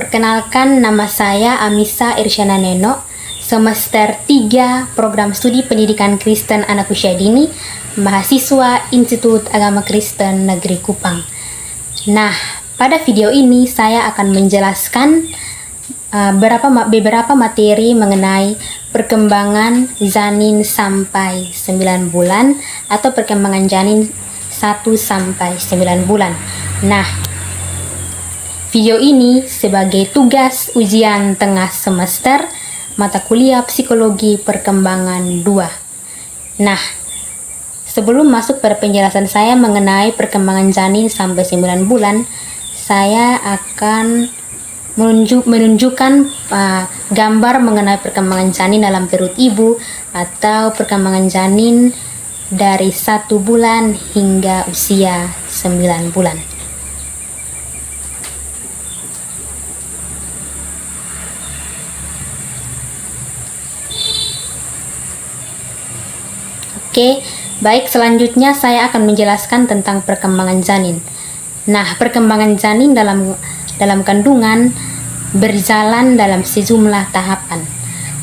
Perkenalkan, nama saya Amisa Irsyana Neno, semester 3 Program Studi Pendidikan Kristen Anak Usia Dini, mahasiswa Institut Agama Kristen Negeri Kupang. Nah, pada video ini saya akan menjelaskan beberapa materi mengenai perkembangan janin sampai 9 bulan atau perkembangan janin 1 sampai 9 bulan. Nah, video ini sebagai tugas ujian tengah semester mata kuliah Psikologi Perkembangan 2. Nah, sebelum masuk pada penjelasan saya mengenai perkembangan janin sampai 9 bulan, saya akan menunjukkan gambar mengenai perkembangan janin dalam perut ibu atau perkembangan janin dari 1 bulan hingga usia 9 bulan. Oke, baik, selanjutnya saya akan menjelaskan tentang perkembangan janin. Nah, perkembangan janin dalam kandungan berjalan dalam sejumlah tahapan.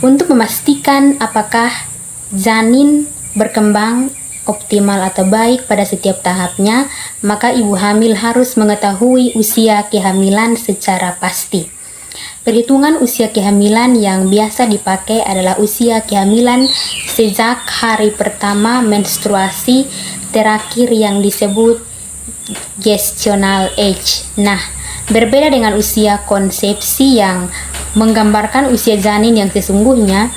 Untuk memastikan apakah janin berkembang optimal atau baik pada setiap tahapnya, maka ibu hamil harus mengetahui usia kehamilan secara pasti. Perhitungan usia kehamilan yang biasa dipakai adalah usia kehamilan sejak hari pertama menstruasi terakhir yang disebut gestational age. Nah, berbeda dengan usia konsepsi yang menggambarkan usia janin yang sesungguhnya,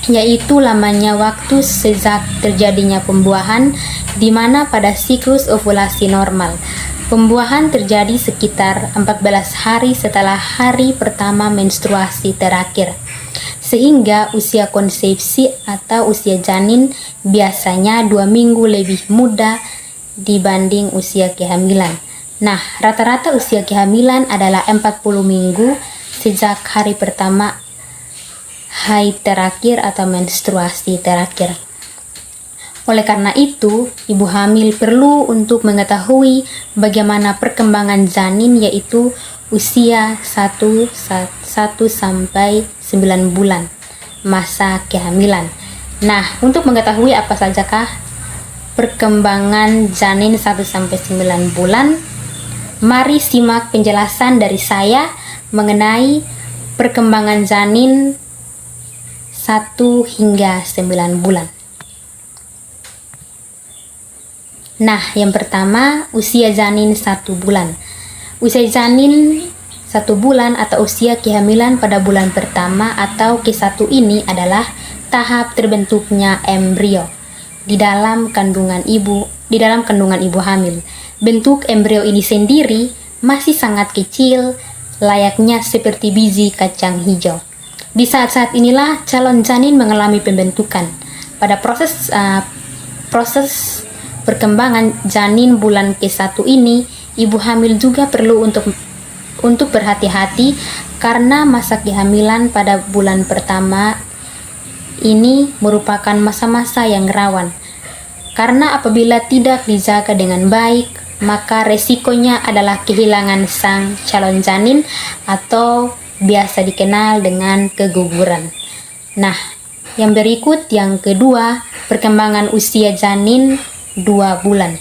yaitu lamanya waktu sejak terjadinya pembuahan, di mana pada siklus ovulasi normal, pembuahan terjadi sekitar 14 hari setelah hari pertama menstruasi terakhir, sehingga usia konsepsi atau usia janin biasanya 2 minggu lebih muda dibanding usia kehamilan. Nah, rata-rata usia kehamilan adalah 40 minggu sejak hari pertama haid terakhir atau menstruasi terakhir. Oleh karena itu, ibu hamil perlu untuk mengetahui bagaimana perkembangan janin, yaitu usia 1 sampai 9 bulan, masa kehamilan. Nah, untuk mengetahui apa sajakah perkembangan janin 1 sampai 9 bulan, mari simak penjelasan dari saya mengenai perkembangan janin 1 hingga 9 bulan. Nah, yang pertama, usia janin 1 bulan. Usia janin 1 bulan atau usia kehamilan pada bulan pertama atau K1 ini adalah tahap terbentuknya embrio di dalam kandungan ibu hamil. Bentuk embrio ini sendiri masih sangat kecil, layaknya seperti biji kacang hijau. Di saat-saat inilah calon janin mengalami pembentukan. Pada proses perkembangan janin bulan K1 ini, ibu hamil juga perlu untuk berhati-hati karena masa kehamilan pada bulan pertama ini merupakan masa-masa yang rawan. Karena apabila tidak dijaga dengan baik, maka resikonya adalah kehilangan sang calon janin atau biasa dikenal dengan keguguran. Nah, yang berikut, yang kedua, perkembangan usia janin 2 bulan.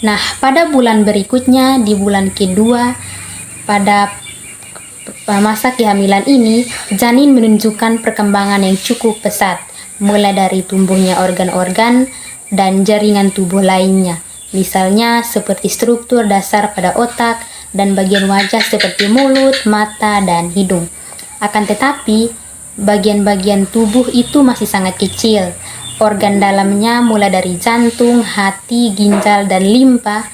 Nah, pada bulan berikutnya, di bulan kedua, pada masa kehamilan ini, janin menunjukkan perkembangan yang cukup pesat, mulai dari tumbuhnya organ-organ dan jaringan tubuh lainnya, misalnya seperti struktur dasar pada otak dan bagian wajah seperti mulut, mata, dan hidung. Akan tetapi, bagian-bagian tubuh itu masih sangat kecil. Organ dalamnya mulai dari jantung, hati, ginjal, dan limpa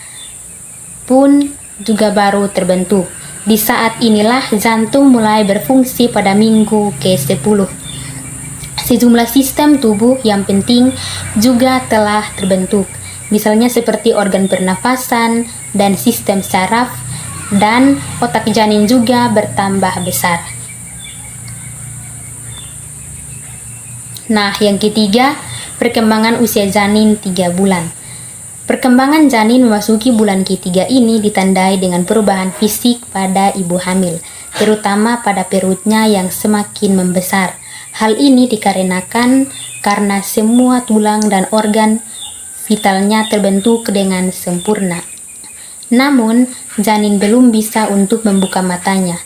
pun juga baru terbentuk. Di saat inilah jantung mulai berfungsi pada minggu ke-10. Sejumlah sistem tubuh yang penting juga telah terbentuk, misalnya seperti organ pernafasan dan sistem saraf, dan otak janin juga bertambah besar. Nah, yang ketiga, perkembangan usia janin 3 bulan. Perkembangan janin memasuki bulan ketiga ini ditandai dengan perubahan fisik pada ibu hamil, terutama pada perutnya yang semakin membesar. Hal ini dikarenakan karena semua tulang dan organ vitalnya terbentuk dengan sempurna. Namun, janin belum bisa untuk membuka matanya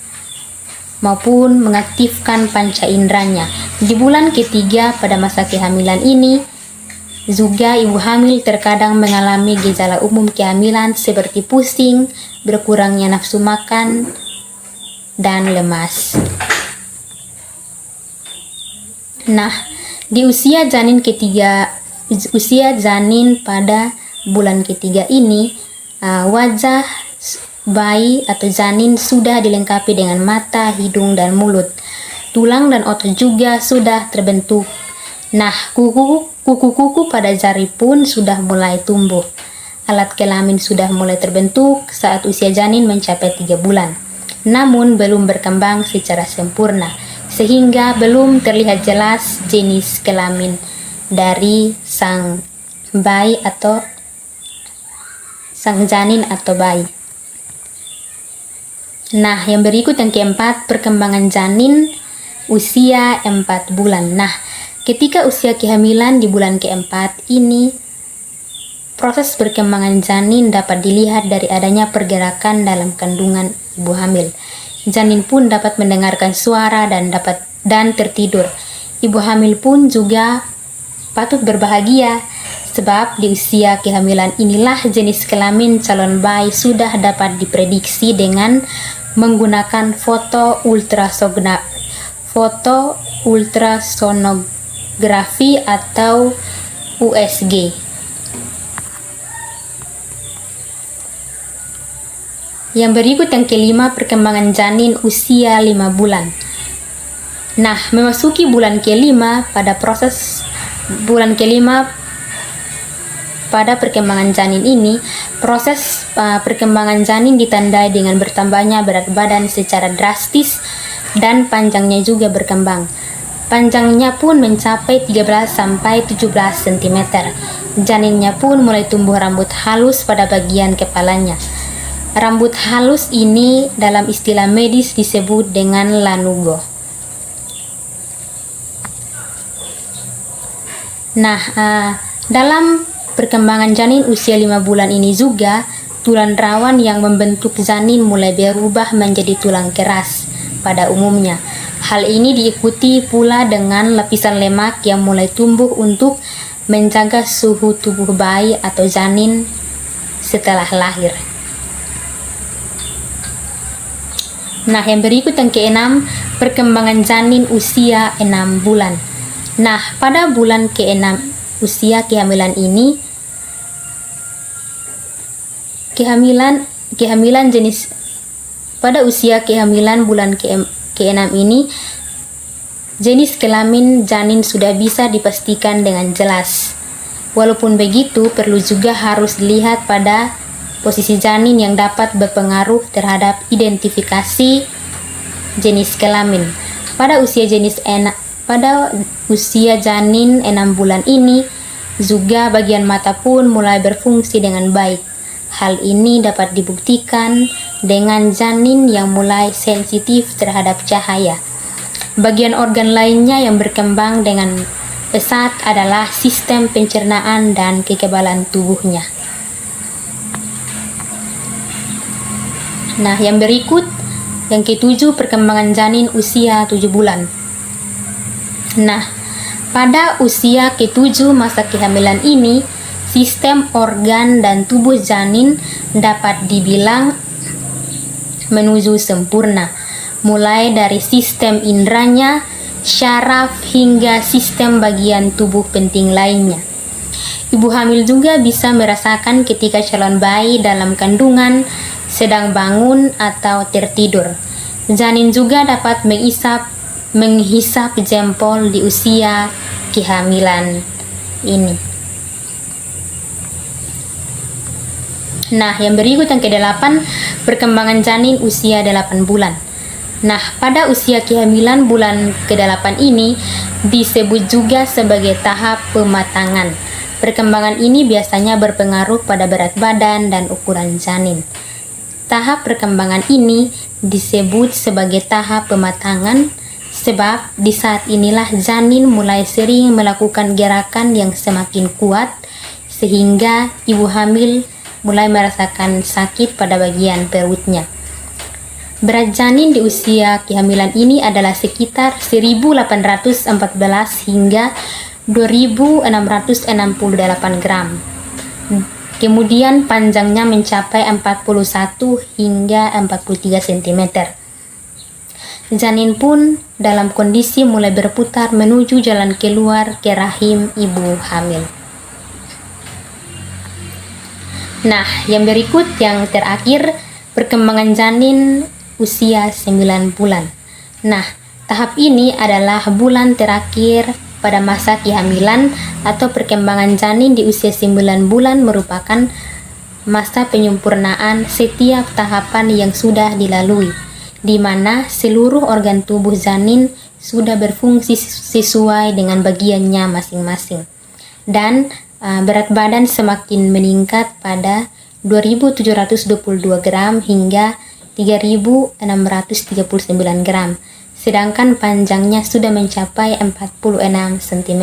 maupun mengaktifkan panca inderanya. Di bulan ketiga pada masa kehamilan ini, juga ibu hamil terkadang mengalami gejala umum kehamilan seperti pusing, berkurangnya nafsu makan, dan lemas. Nah, di usia janin pada bulan ketiga ini, wajah bayi atau janin sudah dilengkapi dengan mata, hidung, dan mulut. Tulang dan otot juga sudah terbentuk. Nah, kuku-kuku pada jari pun sudah mulai tumbuh. Alat kelamin sudah mulai terbentuk saat usia janin mencapai 3 bulan. Namun belum berkembang secara sempurna, sehingga belum terlihat jelas jenis kelamin dari sang bayi atau sang janin atau bayi. Nah, yang berikut yang keempat, perkembangan janin usia 4 bulan. Nah, ketika usia kehamilan di bulan keempat ini, proses perkembangan janin dapat dilihat dari adanya pergerakan dalam kandungan ibu hamil. Janin pun dapat mendengarkan suara dan tertidur. Ibu hamil pun juga patut berbahagia, sebab di usia kehamilan inilah jenis kelamin calon bayi sudah dapat diprediksi dengan menggunakan foto ultrasonografi atau USG. Yang berikut yang kelima, perkembangan janin usia 5 bulan. Nah, memasuki bulan kelima pada perkembangan janin ini, proses perkembangan janin ditandai dengan bertambahnya berat badan secara drastis dan panjangnya juga berkembang. Panjangnya pun mencapai 13 sampai 17 cm. Janinnya pun mulai tumbuh rambut halus pada bagian kepalanya. Rambut halus ini dalam istilah medis disebut dengan lanugo. Nah, dalam perkembangan janin usia 5 bulan ini juga, tulang rawan yang membentuk janin mulai berubah menjadi tulang keras pada umumnya. Hal ini diikuti pula dengan lapisan lemak yang mulai tumbuh untuk menjaga suhu tubuh bayi atau janin setelah lahir. Nah, yang berikut yang keenam, perkembangan janin usia 6 bulan. Nah, pada bulan ke-6 usia kehamilan ini, pada usia kehamilan bulan ke-6 ini, jenis kelamin janin sudah bisa dipastikan dengan jelas. Walaupun begitu, perlu juga harus dilihat pada posisi janin yang dapat berpengaruh terhadap identifikasi jenis kelamin. Pada usia janin 6 bulan ini, juga bagian mata pun mulai berfungsi dengan baik. Hal ini dapat dibuktikan dengan janin yang mulai sensitif terhadap cahaya. Bagian organ lainnya yang berkembang dengan pesat adalah sistem pencernaan dan kekebalan tubuhnya. Nah, yang berikut yang ketujuh, perkembangan janin usia 7 bulan. Nah, pada usia ke-7 masa kehamilan ini, sistem organ dan tubuh janin dapat dibilang menuju sempurna, mulai dari sistem inderanya, syaraf, hingga sistem bagian tubuh penting lainnya. Ibu hamil juga bisa merasakan ketika calon bayi dalam kandungan sedang bangun atau tertidur. Janin juga dapat menghisap jempol di usia kehamilan ini. Nah, yang berikut yang ke-8, perkembangan janin usia 8 bulan. Nah, pada usia kehamilan bulan ke-8 ini disebut juga sebagai tahap pematangan. Perkembangan ini biasanya berpengaruh pada berat badan dan ukuran janin. Tahap perkembangan ini disebut sebagai tahap pematangan, sebab di saat inilah janin mulai sering melakukan gerakan yang semakin kuat, sehingga ibu hamil mulai merasakan sakit pada bagian perutnya. Berat janin di usia kehamilan ini adalah sekitar 1814 hingga 2668 gram. Kemudian panjangnya mencapai 41 hingga 43 cm. Janin pun dalam kondisi mulai berputar menuju jalan keluar ke rahim ibu hamil. Nah, yang berikut yang terakhir, perkembangan janin usia 9 bulan. Nah, tahap ini adalah bulan terakhir pada masa kehamilan atau perkembangan janin di usia 9 bulan merupakan masa penyempurnaan setiap tahapan yang sudah dilalui, di mana seluruh organ tubuh janin sudah berfungsi sesuai dengan bagiannya masing-masing. Dan berat badan semakin meningkat pada 2.722 gram hingga 3.639 gram. Sedangkan panjangnya sudah mencapai 46 cm.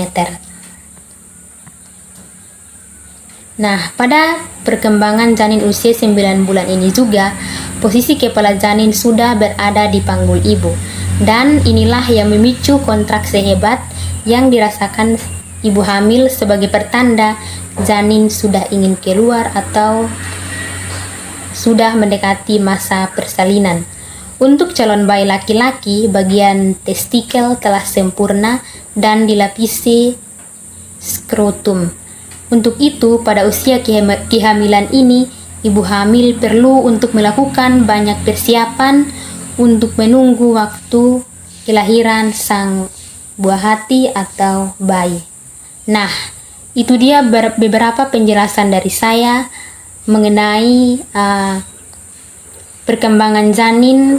Nah, pada perkembangan janin usia 9 bulan ini juga, posisi kepala janin sudah berada di panggul ibu. Dan inilah yang memicu kontraksi hebat yang dirasakan ibu hamil sebagai pertanda janin sudah ingin keluar atau sudah mendekati masa persalinan. Untuk calon bayi laki-laki, bagian testikel telah sempurna dan dilapisi skrotum. Untuk itu, pada usia kehamilan ini, ibu hamil perlu untuk melakukan banyak persiapan untuk menunggu waktu kelahiran sang buah hati atau bayi. Nah, itu dia beberapa penjelasan dari saya mengenai perkembangan janin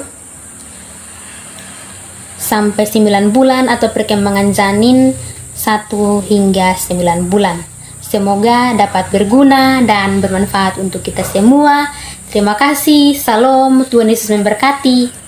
sampai 9 bulan atau perkembangan janin 1 hingga 9 bulan. Semoga dapat berguna dan bermanfaat untuk kita semua. Terima kasih. Salam, Tuhan Yesus memberkati.